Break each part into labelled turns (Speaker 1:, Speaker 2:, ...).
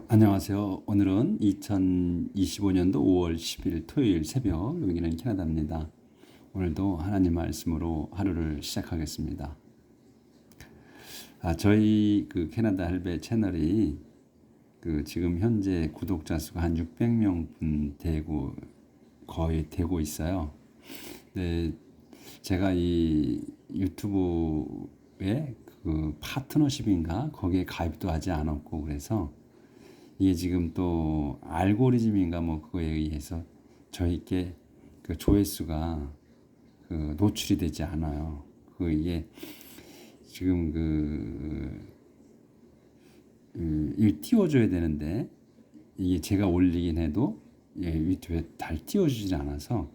Speaker 1: 안녕하세요. 오늘은 2025년도 5월 10일 토요일 새벽, 여기는 캐나다입니다. 오늘도 하나님 말씀으로 하루를 시작하겠습니다. 저희 캐나다 할배 채널이 지금 현재 구독자 수가 한 600명 거의 되고 있어요. 네, 제가 이 유튜브에 파트너십인가 거기에 가입도 하지 않았고, 그래서 이게 지금 또 알고리즘인가 뭐 그거에 의해서 저희께 조회수가 노출이 되지 않아요. 이게 지금 이 띄워줘야 되는데, 이게 제가 올리긴 해도 유튜브에 잘 띄워주질 않아서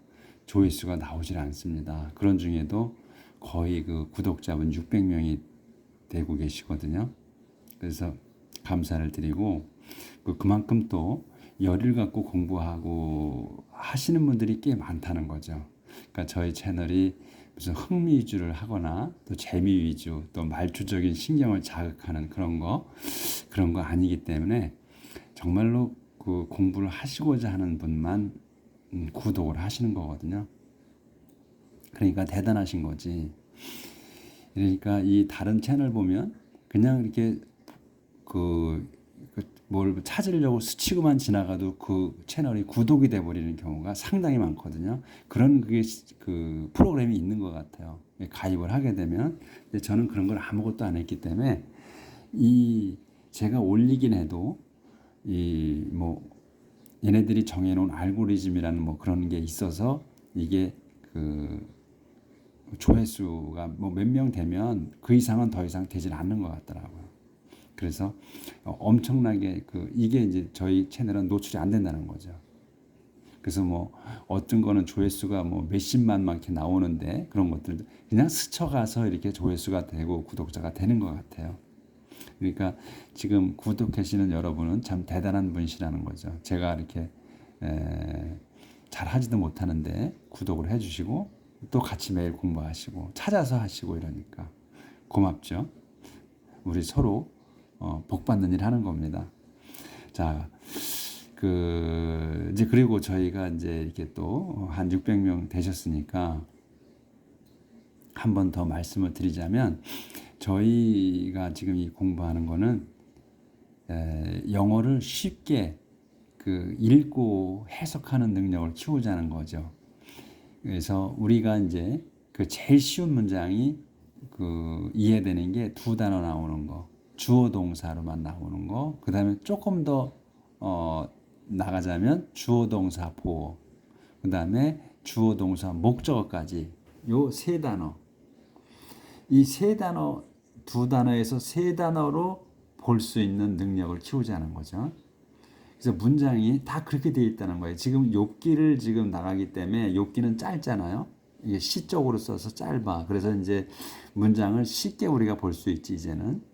Speaker 1: 조회수가 나오질 않습니다. 그런 중에도 거의 구독자분 600명이 되고 계시거든요. 그래서 감사를 드리고, 그만큼 또 열을 갖고 공부하고 하시는 분들이 꽤 많다는 거죠. 그러니까 저희 채널이 무슨 흥미 위주를 하거나 또 재미 위주, 또 말초적인 신경을 자극하는 그런 거 아니기 때문에 정말로 공부를 하시고자 하는 분만 구독을 하시는 거거든요. 그러니까 대단하신 거지. 그러니까 이 다른 채널 보면 그냥 이렇게 뭘 찾으려고 스치고만 지나가도 그 채널이 구독이 돼버리는 경우가 상당히 많거든요. 그런 프로그램이 있는 것 같아요. 가입을 하게 되면. 근데 저는 그런 걸 아무것도 안 했기 때문에 제가 올리긴 해도 얘네들이 정해놓은 알고리즘이라는 뭐 그런 게 있어서 이게 조회수가 뭐 몇 명 되면 그 이상은 더 이상 되질 않는 것 같더라고요. 그래서 엄청나게 이게 이제 저희 채널은 노출이 안 된다는 거죠. 그래서 뭐 어떤 거는 조회수가 뭐 몇십만 막 이렇게 나오는데, 그런 것들 그냥 스쳐가서 이렇게 조회수가 되고 구독자가 되는 것 같아요. 그러니까 지금 구독하시는 여러분은 참 대단한 분이시라는 거죠. 제가 이렇게 잘 하지도 못하는데 구독을 해주시고 또 같이 매일 공부하시고 찾아서 하시고 이러니까 고맙죠. 우리 서로 복 받는 일 하는 겁니다. 자, 이제 그리고 저희가 이제 이렇게 또 한 600명 되셨으니까 한 번 더 말씀을 드리자면, 저희가 지금 이 공부하는 거는 영어를 쉽게 읽고 해석하는 능력을 키우자는 거죠. 그래서 우리가 이제 제일 쉬운 문장이 이해되는 게 두 단어 나오는 거, 주어 동사로만 나오는 거, 그 다음에 조금 더 나가자면 주어 동사 보어, 그 다음에 주어 동사 목적어까지, 요 세 단어, 이 세 단어, 두 단어에서 세 단어로 볼 수 있는 능력을 키우자는 거죠. 그래서 문장이 다 그렇게 되어 있다는 거예요. 지금 욥기를 지금 나가기 때문에, 욥기는 짧잖아요. 이게 시적으로 써서 짧아. 그래서 이제 문장을 쉽게 우리가 볼 수 있지, 이제는.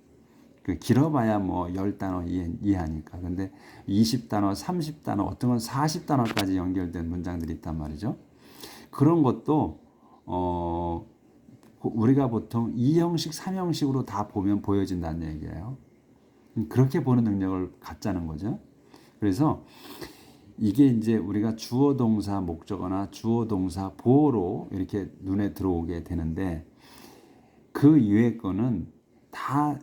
Speaker 1: 길어봐야 뭐 10단어 이해하니까. 근데 20단어, 30단어, 어떤 건 40단어까지 연결된 문장들이 있단 말이죠. 그런 것도, 우리가 보통 2형식, 3형식으로 다 보면 보여진다는 얘기예요. 그렇게 보는 능력을 갖자는 거죠. 그래서 이게 이제 우리가 주어 동사 목적어나 주어 동사 보어로 이렇게 눈에 들어오게 되는데, 그 위에 거는 다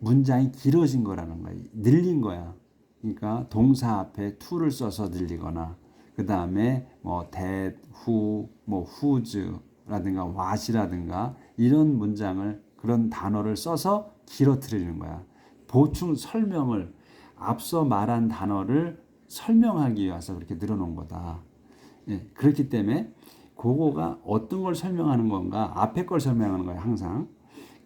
Speaker 1: 문장이 길어진 거라는 거야. 늘린 거야. 그러니까 동사 앞에 to를 써서 늘리거나, 그 다음에 뭐 that, who, 뭐 whose라든가 what이라든가 이런 문장을, 그런 단어를 써서 길어뜨리는 거야. 보충 설명을, 앞서 말한 단어를 설명하기 위해서 그렇게 늘어놓은 거다. 예, 그렇기 때문에 그거가 어떤 걸 설명하는 건가, 앞에 걸 설명하는 거야 항상.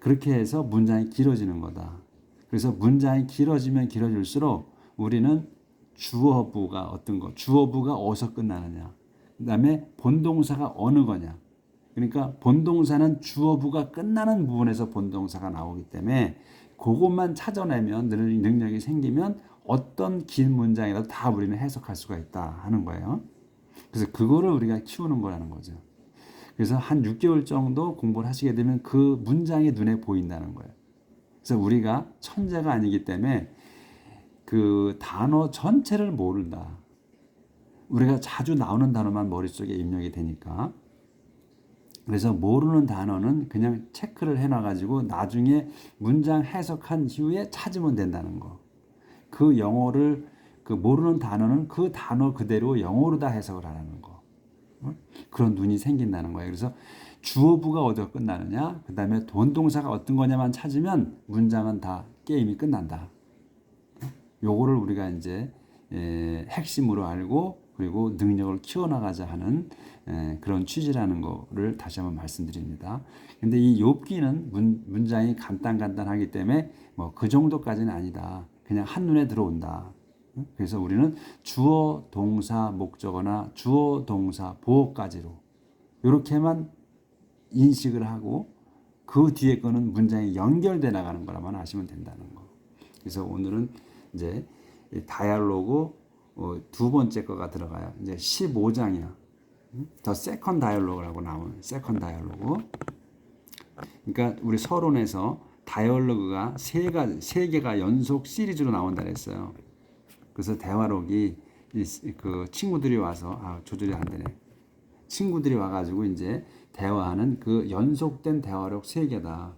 Speaker 1: 그렇게 해서 문장이 길어지는 거다. 그래서 문장이 길어지면 길어질수록 우리는 주어부가 어떤 거, 주어부가 어디서 끝나느냐, 그 다음에 본동사가 어느 거냐. 그러니까 본동사는 주어부가 끝나는 부분에서 본동사가 나오기 때문에 그것만 찾아내면, 능력이 생기면 어떤 긴 문장이라도 다 우리는 해석할 수가 있다 하는 거예요. 그래서 그거를 우리가 키우는 거라는 거죠. 그래서 한 6개월 정도 공부를 하시게 되면 그 문장이 눈에 보인다는 거예요. 그래서 우리가 천재가 아니기 때문에 그 단어 전체를 모른다. 우리가 자주 나오는 단어만 머릿속에 입력이 되니까. 그래서 모르는 단어는 그냥 체크를 해놔가지고 나중에 문장 해석한 이후에 찾으면 된다는 거. 그 영어를 그 모르는 단어는 그 단어 그대로 영어로 다 해석을 하라는 거. 그런 눈이 생긴다는 거예요. 그래서 주어부가 어디서 끝나느냐, 그 다음에 돈동사가 어떤 거냐만 찾으면 문장은 다 게임이 끝난다. 요거를 우리가 이제 핵심으로 알고 그리고 능력을 키워나가자 하는 그런 취지라는 거를 다시 한번 말씀드립니다. 근데 이 욥기는 문장이 간단하기 때문에 뭐 그 정도까지는 아니다. 그냥 한눈에 들어온다. 그래서 우리는 주어, 동사, 목적어나 주어, 동사, 보어까지로 이렇게만 인식을 하고 그 뒤에 거는 문장이 연결돼 나가는 거라만 아시면 된다는 거. 그래서 오늘은 이제 다이얼로그 두 번째 거가 들어가요. 이제 15장이야. 더 세컨 다이얼로그라고 나오는 세컨 다이얼로그. 그러니까 우리 서론에서 다이얼로그가 세 개가 연속 시리즈로 나온다 그랬어요. 그래서 대화록이 그 친구들이 와서 조절이 안 되네. 친구들이 와가지고 이제 대화하는 그 연속된 대화록 3개다.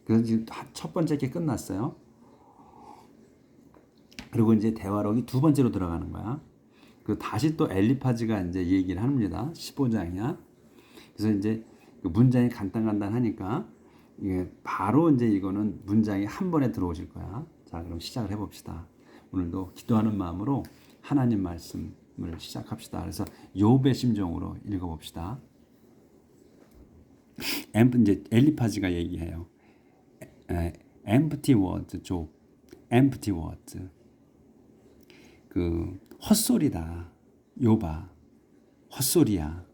Speaker 1: 그래서 지금 첫 번째 게 끝났어요. 그리고 이제 대화록이 두 번째로 들어가는 거야. 그 다시 또 엘리파즈가 이제 얘기를 합니다. 15장이야. 그래서 이제 그 문장이 간단하니까 이게 바로 이제 이거는 문장이 한 번에 들어오실 거야. 자, 그럼 시작을 해봅시다. 오늘도 기도하는 마음으로 하나님 말씀을 시작합시다. 그래서 욥의 심정으로 읽어봅시다. 이제 엘리파즈가 얘기해요. empty words, 조. empty words. 그 헛소리다. 욥아. 헛소리야.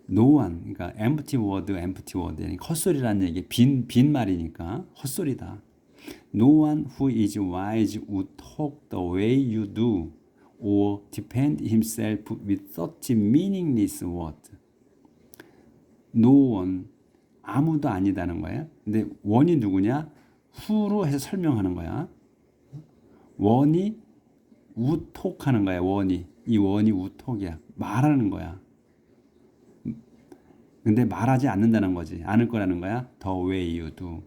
Speaker 1: no one. 그러니까 empty word. 그러니까 헛소리라는 얘기 빈 말이니까 헛소리다. No one who is wise would talk the way you do or defend himself with such meaningless words. No one, 아무도 아니다는 거야. 근데 one이 누구냐? who로 해서 설명하는 거야. one이 would talk 하는 거야. 이 one이 would talk이야. 말하는 거야. 근데 말하지 않는다는 거지. 않을 거라는 거야. The way you do.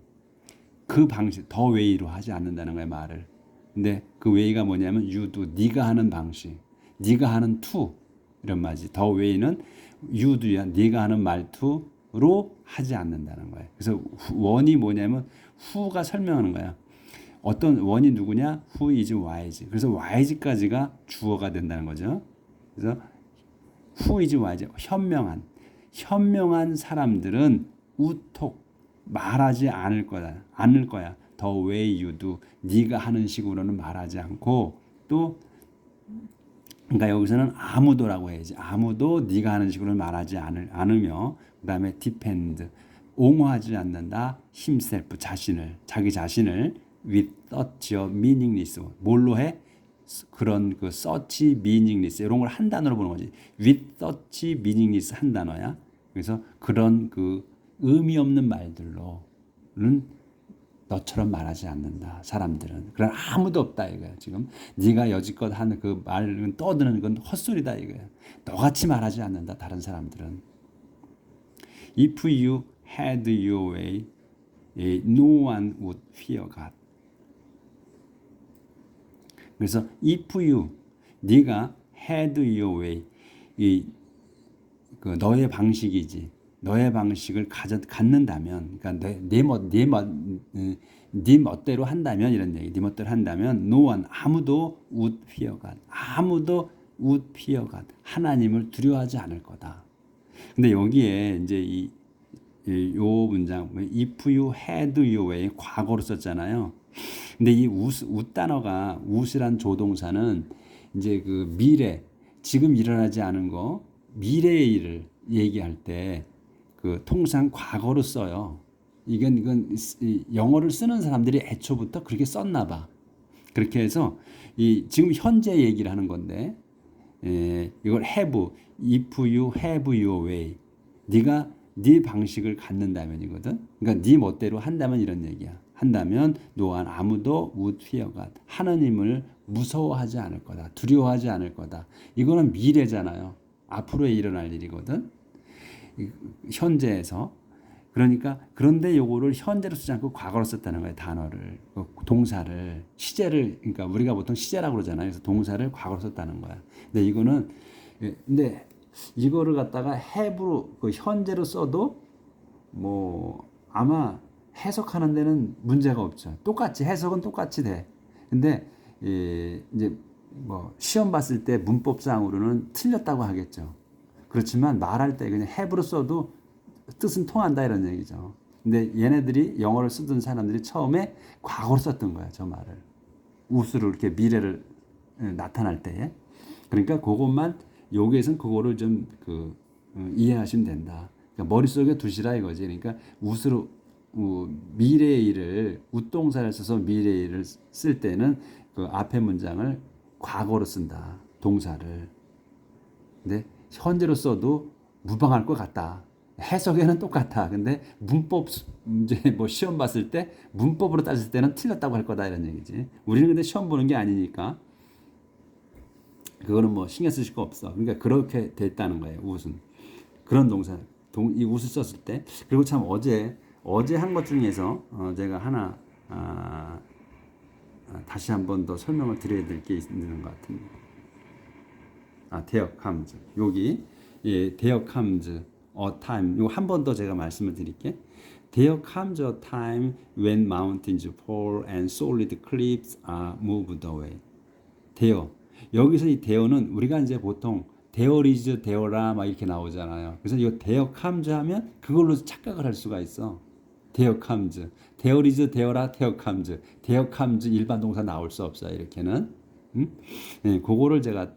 Speaker 1: 그 방식, 더 웨이로 하지 않는다는 거야, 말을. 근데 그 웨이가 뭐냐면 you do, 네가 하는 방식, 네가 하는 투 이런 말이지. 더 웨이는 you do야, 네가 하는 말투로 하지 않는다는 거야. 그래서 원이 뭐냐면 who가 설명하는 거야. 어떤 원이 누구냐? who is wise. 그래서 wise까지가 주어가 된다는 거죠. 그래서 who is wise, 현명한 사람들은 우톡 말하지 않을 거야. The way you do. 네가 하는 식으로는 말하지 않고 또 그러니까 여기서는 아무도라고 해야지. 아무도 네가 하는 식으로는 말하지 않으며 그다음에 depend. 옹호하지 않는다. himself 자기 자신을 with such a meaningless. 뭘로 해? 그런 그 such meaningless 이런 걸 한 단어로 보는 거지. with such meaningless 한 단어야. 그래서 그런 그 의미 없는 말들로는 너처럼 말하지 않는다. 사람들은. 그런 아무도 없다 이거야. 지금 네가 여지껏 하는 그 말은 떠드는 건 헛소리다 이거야. 너같이 말하지 않는다. 다른 사람들은. If you had your way, no one would fear God. 그래서 if you 네가 had your way, 그 너의 방식이지. 너의 방식을 갖는다면, 그러니까 네 멋대로 한다면 이런 얘기. 네 멋대로 한다면, no one 아무도 would fear God. 아무도 would fear God. 하나님을 두려워하지 않을 거다. 근데 여기에 이제 요 문장, if you had your way 과거로 썼잖아요. 근데 이 would 단어가 would이란 조동사는 이제 그 미래, 지금 일어나지 않은 거, 미래의 일을 얘기할 때 그 통상 과거로 써요. 이건 영어를 쓰는 사람들이 애초부터 그렇게 썼나 봐. 그렇게 해서 지금 현재 얘기를 하는 건데 이걸 have, if you have your way. 네가 네 방식을 갖는다면이거든. 그러니까 네 멋대로 한다면 이런 얘기야. 한다면 노아는 아무도 would fear God. 하나님을 무서워하지 않을 거다. 두려워하지 않을 거다. 이거는 미래잖아요. 앞으로 일어날 일이거든. 현재에서. 그러니까 그런데 요거를 현재로 쓰지 않고 과거로 썼다는 거예요. 단어를. 동사를. 시제를 그러니까 우리가 보통 시제라고 그러잖아요. 그래서 동사를 과거로 썼다는 거야. 근데 이거는 근데 이거를 갖다가 have로 현재로 써도 뭐 아마 해석하는 데는 문제가 없죠. 똑같이 해석은 똑같이 돼. 근데 이제 뭐 시험 봤을 때 문법상으로는 틀렸다고 하겠죠. 그렇지만 말할 때 그냥 have로 써도 뜻은 통한다 이런 얘기죠. 근데 얘네들이 영어를 쓰던 사람들이 처음에 과거로 썼던 거야, 저 말을. 우스로 이렇게 미래를 나타날 때에. 그러니까 그것만 여기에서는 그거를 좀 이해하시면 된다. 그러니까 머릿속에 두시라 이거지. 그러니까 우스로 미래의 일을 웃동사를 써서 미래의 일을 쓸 때는 그 앞에 문장을 과거로 쓴다. 동사를. 근데 현재로 써도 무방할 것 같다. 해석에는 똑같아. 근데 문법 문제 뭐 시험 봤을 때 문법으로 따졌을 때는 틀렸다고 할 거다 이런 얘기지. 우리는 근데 시험 보는 게 아니니까 그거는 뭐 신경 쓰실 거 없어. 그러니까 그렇게 됐다는 거예요. 웃은 그런 동사 이 웃을 썼을 때. 그리고 참 어제 한 것 중에서 제가 하나 다시 한 번 더 설명을 드려야 될 게 있는 것 같은데. 대역 함즈 여기 대역 함즈 a time 이거 한 번 더 제가 말씀을 드릴게. There comes a time when mountains fall and solid cliffs are moved away. there 여기서 이 there는 우리가 이제 보통 there is there라 막 이렇게 나오잖아요. 그래서 이 there comes 하면 그걸로 착각을 할 수가 있어. there comes, there is there라 there comes, there comes 일반 동사 나올 수 없어요. 이렇게는. 그거를 제가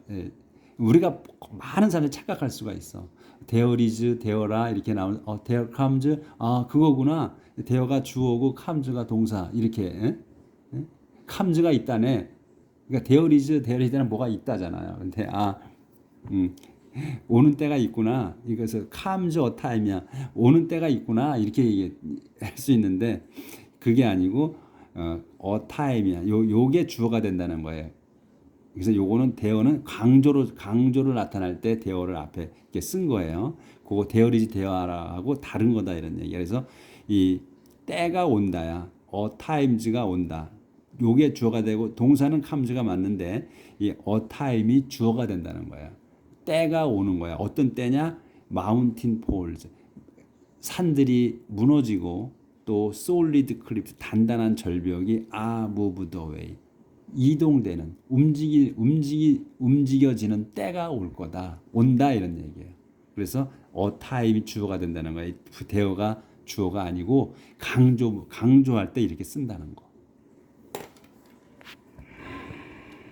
Speaker 1: 우리가 많은 사람들이 착각할 수가 있어. there is, there라 이렇게 나오는 there comes 그거구나. there가 주어고 comes가 동사 이렇게 comes가 있다네. 그러니까 there is, there is는 뭐가 있다잖아요. 근데 오는 때가 있구나. 이것을 comes a time이야. 오는 때가 있구나. 이렇게 할 수 있는데 그게 아니고 a time이야. 요게 주어가 된다는 거예요. 그래서 요거는 대어는 강조를 나타날 때 대어를 앞에 이렇게 쓴 거예요. 그거 대어리지 대어하고 다른 거다 이런 얘기. 그래서 이 때가 온다야. times가 온다. 요게 주어가 되고 동사는 comes가 맞는데 이 a time이 주어가 된다는 거예요. 때가 오는 거야. 어떤 때냐? mountain falls. 산들이 무너지고 또 solid cliffs 단단한 절벽이 are moved away. 이동되는 움직여지는 때가 올 거다. 온다 이런 얘기예요. 그래서 time이 주어가 된다는 거예요. 대어가 주어가 아니고 강조할 때 이렇게 쓴다는 거.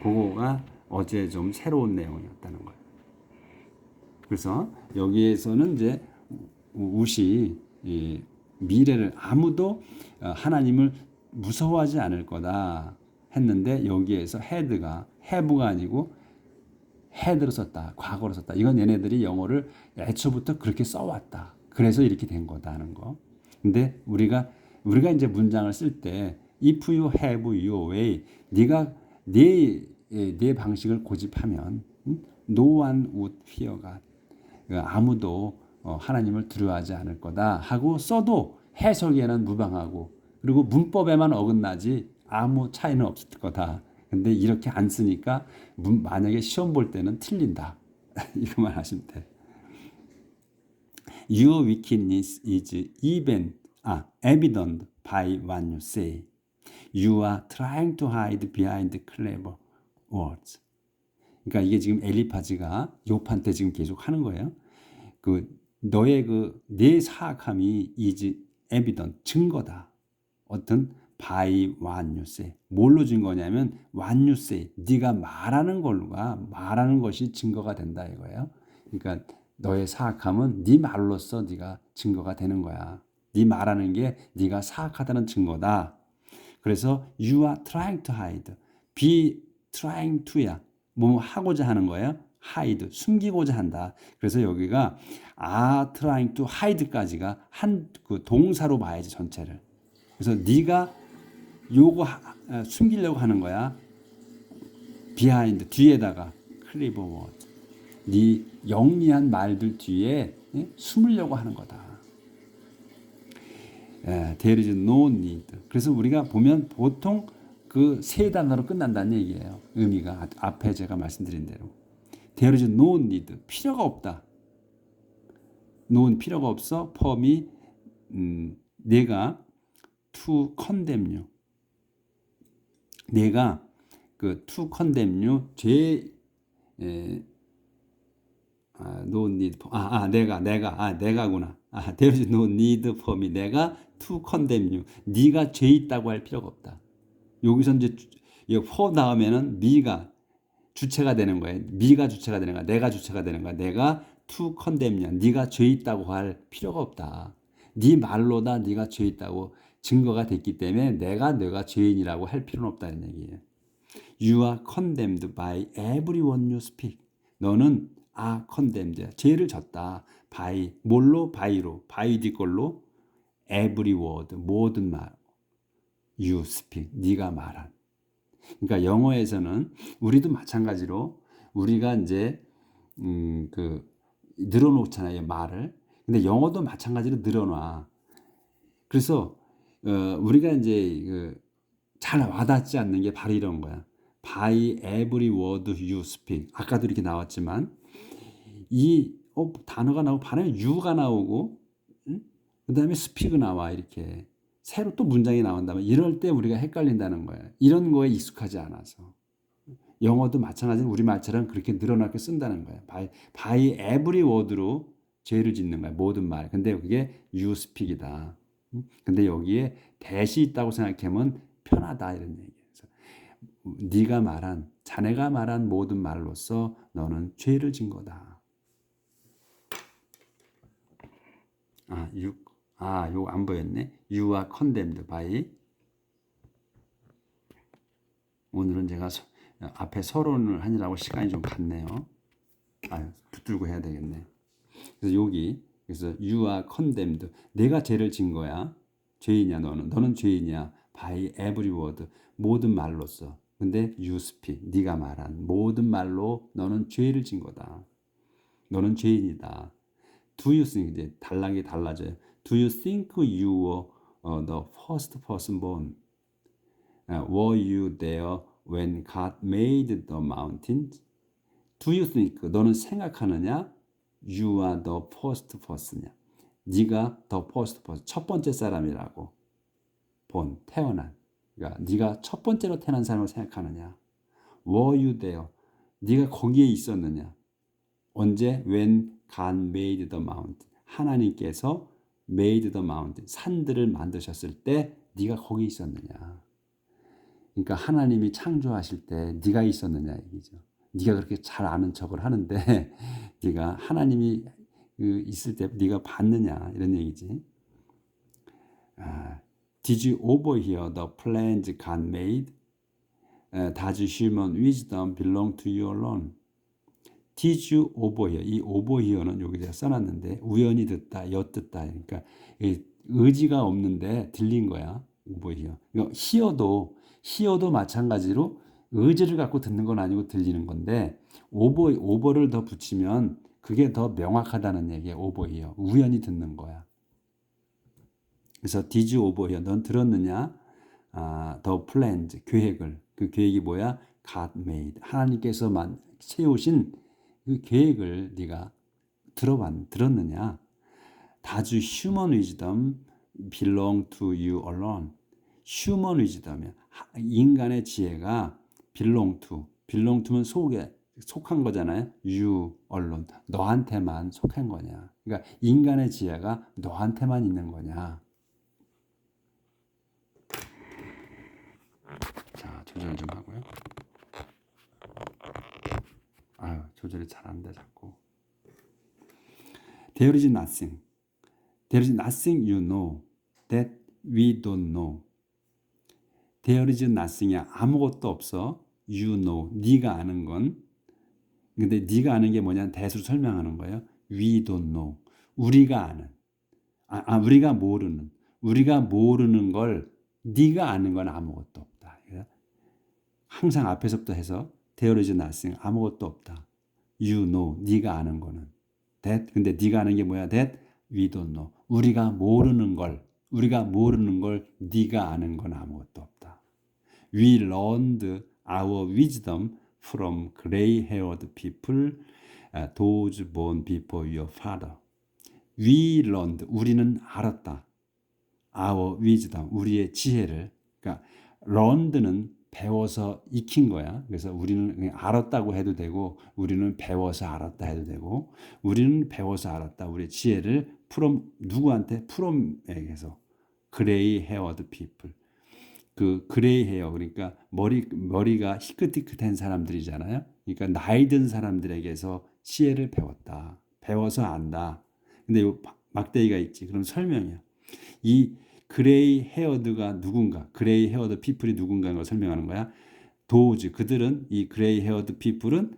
Speaker 1: 그거가 어제 좀 새로운 내용이었다는 거예요. 그래서 여기에서는 이제 웃이 미래를 아무도 하나님을 무서워하지 않을 거다. 했는데 여기에서 had가 have가 아니고 had로 썼다. 과거로 썼다. 이건 얘네들이 영어를 애초부터 그렇게 써왔다. 그래서 이렇게 된 거다 하는 거. 근데 우리가 이제 문장을 쓸 때 if you have your way 네가 네 방식을 고집하면 no one would fear God. 아무도 하나님을 두려워하지 않을 거다 하고 써도 해석에는 무방하고 그리고 문법에만 어긋나지 아무 차이는 없을 거다. 근데 이렇게 안 쓰니까 만약에 시험 볼 때는 틀린다. 이거만 하시면 돼. Your wickedness is evident by what you say. You are trying to hide behind clever words. 그러니까 이게 지금 엘리파즈가 욥한테 지금 계속 하는 거예요. 너의 내 사악함이 is evident 증거다. 어떤 by what you say. 뭘로 증거냐면 what you say. 네가 말하는 것이 증거가 된다 이거예요. 그러니까 너의 사악함은 네 말로써 네가 증거가 되는 거야. 네 말하는 게 네가 사악하다는 증거다. 그래서 you are trying to hide. be trying to야. 뭐 하고자 하는 거예요. hide. 숨기고자 한다. 그래서 여기가 are trying to hide까지가 한 동사로 봐야지 전체를. 그래서 네가 요거 숨기려고 하는 거야. 비하인드 뒤에다가 클리버 워드. 네 영리한 말들 뒤에 숨으려고 하는 거다. There is no need. 그래서 우리가 보면 보통 그 세 단어로 끝난다는 얘기예요. 의미가 앞에 제가 말씀드린 대로. There is no need. 필요가 없다. no는 필요가 없어. form이 내가 to condemn you. 내가 그 to condemn you no need for, 내가구나. there is no need for me. 내가 to condemn you. 네가 죄 있다고 할 필요가 없다. 여기서 이제 for 다음에는 me가 주체가 되는 거예요. me가 주체가 되는 거야. 내가 주체가 되는 거야. 내가 to condemn you. 네가 죄 있다고 할 필요가 없다. 네 말로다 네가 죄 있다고 증거가 됐기 때문에 내가 죄인이라고 할 필요는 없다는 얘기예요. You are condemned by everyone you speak. 너는 condemned. 죄를 졌다. by 뭘로? by로. by 네 걸로 every word. 모든 말. you speak. 네가 말한. 그러니까 영어에서는 우리도 마찬가지로 우리가 이제 늘어놓잖아요, 말을. 근데 영어도 마찬가지로 늘어놔. 그래서 우리가 이제 잘 와닿지 않는 게 바로 이런 거야. By every word you speak. 아까도 이렇게 나왔지만 이 단어가 나오고 발음에 you가 나오고 그 다음에 speak 나와 이렇게 새로 또 문장이 나온다면 이럴 때 우리가 헷갈린다는 거야. 이런 거에 익숙하지 않아서. 영어도 마찬가지로 우리말처럼 그렇게 늘어나게 쓴다는 거야. by every word로 죄를 짓는 거야. 모든 말. 근데 그게 you speak이다. 근데 여기에 대시 있다고 생각하면 편하다 이런 얘기예요. 네가 말한 자네가 말한 모든 말로써 너는 죄를 진 거다. 요거 안 보였네. You are condemned by. 오늘은 제가 앞에 서론을 하느라고 시간이 좀 갔네요. 붙들고 해야 되겠네. 그래서 그래서 you are condemned. 내가 죄를 진 거야. 죄인이야 너는 죄인이야. by every word. 모든 말로써. 근데 you speak. 네가 말한 모든 말로 너는 죄를 진 거다. 너는 죄인이다. Do you think 이제 단락이 달라져요. Do you think you were the first person born? Were you there when God made the mountains? Do you think 너는 생각하느냐? You are the first person이야. 네가 the first person 첫 번째 사람이라고. 태어난. 그러니까 네가 첫 번째로 태어난 사람을 생각하느냐? Were you there? 네가 거기에 있었느냐? 언제? When God made the mountain. 하나님께서 made the mountain. 산들을 만드셨을 때 네가 거기 있었느냐? 그러니까 하나님이 창조하실 때 네가 있었느냐 얘기죠. 네가 그렇게 잘 아는 척을 하는데 네가 하나님이 있을 때 네가 봤느냐 이런 얘기지. Did you overhear the plans God made? Does human wisdom belong to you alone? Did you overhear? 이 overhear는 여기 제가 써놨는데 우연히 듣다, 엿듣다. 그러니까 의지가 없는데 들린 거야. overhear. 이거 hear도 마찬가지로 의지를 갖고 듣는 건 아니고 들리는 건데 over를 더 붙이면 그게 더 명확하다는 얘기야. overhear. 우연히 듣는 거야. 그래서 did you overhear? 넌 들었느냐? the plans, 계획을. 그 계획이 뭐야? God made. 하나님께서 세우신 그 계획을 네가 들었느냐? Does human wisdom belong to you alone? human wisdom이야. 인간의 지혜가 belong to면 속한 거잖아요. you alone. 너한테만 속한 거냐? 그러니까 인간의 지혜가 너한테만 있는 거냐? 자, 조절 좀 하고요. 조절이 잘 안 돼 자꾸. There is nothing. There is nothing you know that we don't know. There is nothing이야. 아무것도 없어. You know. 네가 아는 건. 근데 네가 아는 게 뭐냐? 대수로 설명하는 거예요. We don't know. 우리가 아는. 우리가 모르는. 우리가 모르는 걸 네가 아는 건 아무것도 없다. 항상 앞에서부터 해서 there is nothing, 아무것도 없다. You know, 네가 아는 거는. That, 근데 네가 아는 게 뭐야? That we don't know. 우리가 모르는 걸 네가 아는 건 아무것도 없다. We learned our wisdom from gray-haired people, those born before your father. We learned, 우리는 알았다. Our wisdom, 우리의 지혜를. 그러니까 learned는 배워서 익힌 거야. 그래서 우리는 그냥 알았다고 해도 되고, 우리는 배워서 알았다 해도 되고, 우리는 배워서 알았다. 우리의 지혜를 from 누구한테? from에게서. gray-haired people. 그 그레이 헤어, 그러니까 머리가 희끗희끗한 사람들이잖아요. 그러니까 나이 든 사람들에게서 지혜를 배웠다. 배워서 안다. 근데 요 막대기가 있지. 그럼 설명이야. 이 그레이 헤어드가 누군가, 그레이 헤어드 피플이 누군가인 걸 설명하는 거야. 도우즈, 그들은, 이 그레이 헤어드 피플은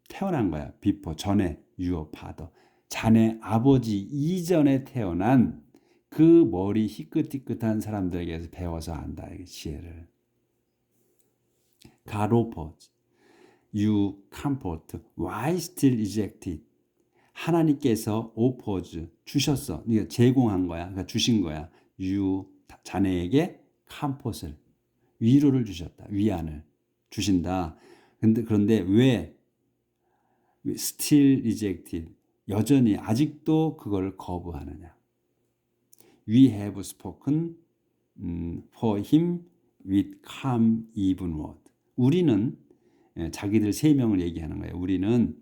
Speaker 1: 태어난 거야. 비포, 전에, 유어 파더, 자네 아버지 이전에 태어난 그 머리 희끗희끗한 사람들에게서 배워서 안다. 이 지혜를. 가로퍼즈, you comfort, why still rejected? 하나님께서 오퍼즈, 주셨어. 그러니까 제공한 거야. 그러니까 주신 거야. you, 자네에게 comfort을, 위로를 주셨다. 위안을 주신다. 그런데 왜 still rejected? 여전히 아직도 그걸 거부하느냐. We have spoken for him with calm, even word. 우리는, 자기들 세 명을 얘기하는 거예요. 우리는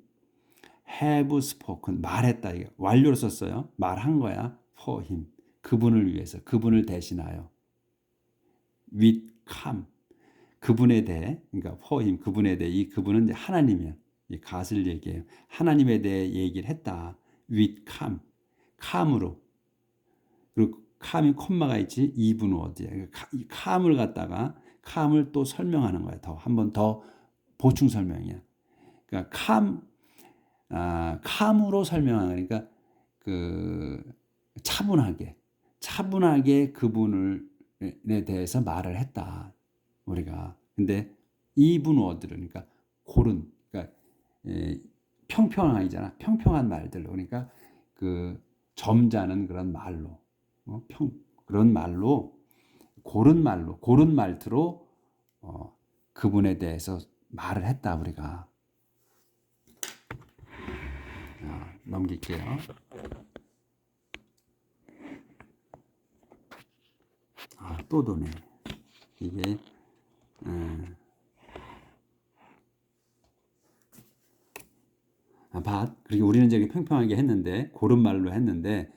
Speaker 1: have spoken, 말했다. 이게 완료로 썼어요. 말한 거야. for him, 그분을 위해서, 그분을 대신하여. with calm, 그분에 대해, 그러니까 for him, 그분에 대해. 이 그분은 이제 하나님이야. 이 갓을 얘기해요. 하나님에 대해 얘기를 했다. with calm, calm으로. 그리고 calm이 콤마가 있지. even word야. 이 calm을 갖다가 calm을 또 설명하는 거야. 한 번 더 보충 설명이야. 그러니까 calm으로 설명하는, 그러니까 그 차분하게 그분에 대해서 말을 했다. 우리가. 근데 even word를, 그러니까 고른, 그러니까 평평하잖아. 평평한 말들로. 그러니까 그 점잖은 그런 말로. 그런 말로, 고른 말투로 그분에 대해서 말을 했다. 우리가. 넘길게요. 또 도네. 이게 그리고 우리는 저기 평평하게 했는데, 고른 말로 했는데,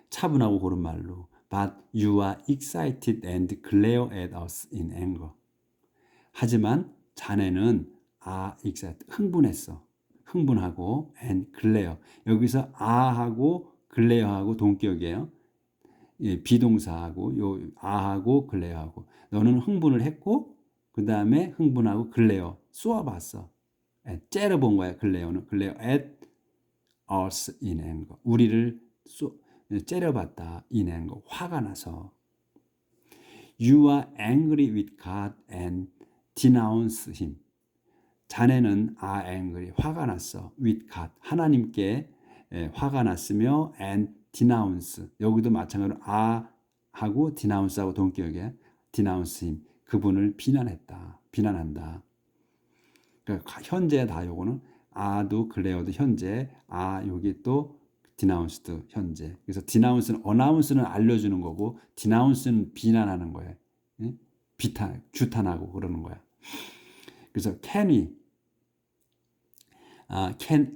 Speaker 1: 차분하고 고른 말로. But you are excited and glare at us in anger. 하지만 자네는 excited, 흥분하고 and glare. 여기서 하고 glare하고 동격이에요. 비동사하고 요 하고 glare하고. 너는 흥분을 했고, 그 다음에 흥분하고 glare, 쏘아봤어. 째려본 거야. glare는 glare at us in anger. 우리를 째려봤다. in anger, 화가 나서. You are angry with God and denounce him. 자네는 are angry, 화가 났어. with God, 하나님께 화가 났으며 and denounce, 여기도 마찬가지로 하고 denounce하고 동격이야. denounce him, 그분을 비난한다. 그러니까 현재 다 요거는 도 글레어도 현재, 여기 또 denounced 현재. 그래서 announce는 알려주는 거고, denounce는 비난하는 거예요. 규탄하고 그러는 거야. 그래서 can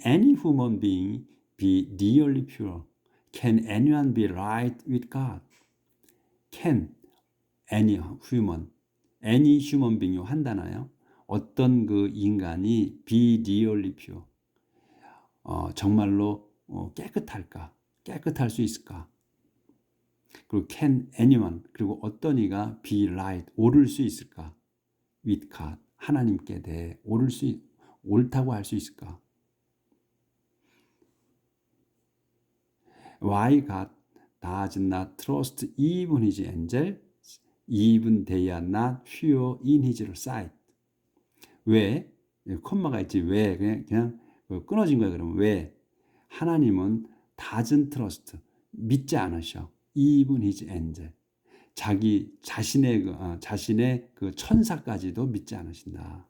Speaker 1: any human being be really pure? Can anyone be right with God? Can any human being이 한다나요? 어떤 그 인간이 be really pure? 정말로 깨끗할까? 깨끗할 수 있을까? 그리고 can anyone, 그리고 어떤 이가 be right, 옳을 수 있을까? with God, 하나님께 대해 옳다고 할 수 있을까? Why God does not trust even his angels? even they are not pure in his sight. 왜? 콤마가 있지. 왜? 그냥 끊어진 거야. 그러면 왜? 하나님은 doesn't trust. 믿지 않으셔. even his angel. 자신의 그 천사까지도 믿지 않으신다.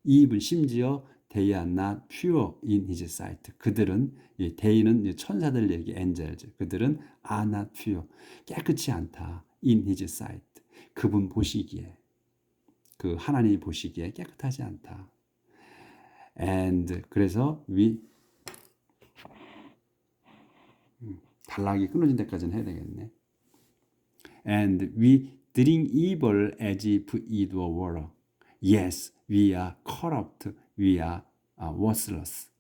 Speaker 1: even 심지어 they are not pure in his sight. 그들은 they는 천사들 얘기 angels. 그들은 are not pure. 깨끗이 않다. in his sight. 그분 보시기에 그 하나님이 보시기에 깨끗하지 않다. and 그래서 단락이 끊어진 데까지는 해야 되겠네. And we drink evil as if it were water. Yes, we are corrupt. We are worthless.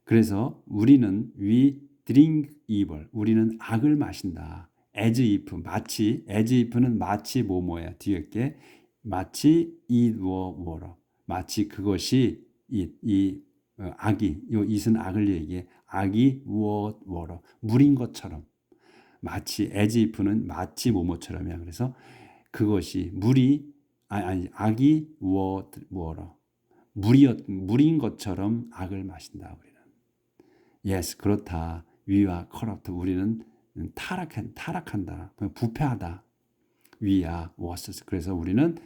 Speaker 1: 그래서 우리는 we drink evil. 우리는 악을 마신다. as if 마치 as if는 마치 뭐뭐야 뒤에 게 마치 it were water. 마치 그것이 악이 요 it은 악을 얘기해. 악이 were water. 물인 것처럼. 마치 as if는 마치 뭐뭐처럼이야. 그래서 그것이 악이 water. 물인 것처럼 악을 마신다. 우리는. Yes, 그렇다. We are corrupt. 우리는 타락한다. 부패하다. We are worthless. 그래서 우리는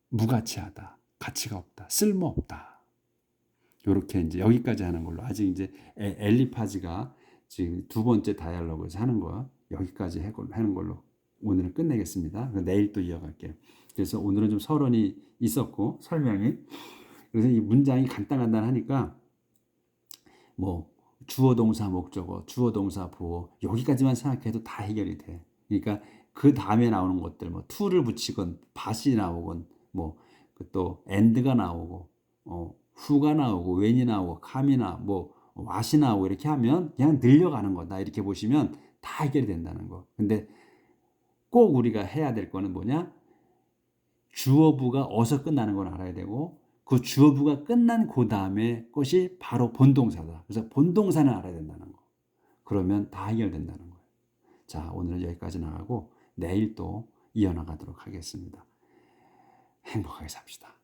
Speaker 1: 무가치하다. 가치가 없다. 쓸모없다. 이렇게 이제 여기까지 하는 걸로. 아직 이제 엘리파즈가 지금 두 번째 다이얼로그에서 하는 거 여기까지 하는 걸로 오늘은 끝내겠습니다. 내일 또 이어갈게요. 그래서 오늘은 좀 서론이 있었고 설명이. 그래서 이 문장이 간단하니까 뭐 주어 동사 목적어, 주어 동사 보어 여기까지만 생각해도 다 해결이 돼. 그러니까 그 다음에 나오는 것들 뭐 to를 붙이건 bat이 나오건 뭐 또 and가 나오고 who가 나오고 when이 나오고 come이나 뭐 what이 나오고 이렇게 하면 그냥 늘려가는 거다. 이렇게 보시면 다 해결이 된다는 거. 근데 꼭 우리가 해야 될 거는 뭐냐? 주어부가 어서 끝나는 걸 알아야 되고 그 주어부가 끝난 그 다음에 것이 바로 본동사다. 그래서 본동사는 알아야 된다는 거. 그러면 다 해결된다는 거예요. 자, 오늘은 여기까지 나가고 내일 또 이어나가도록 하겠습니다. 행복하게 삽시다.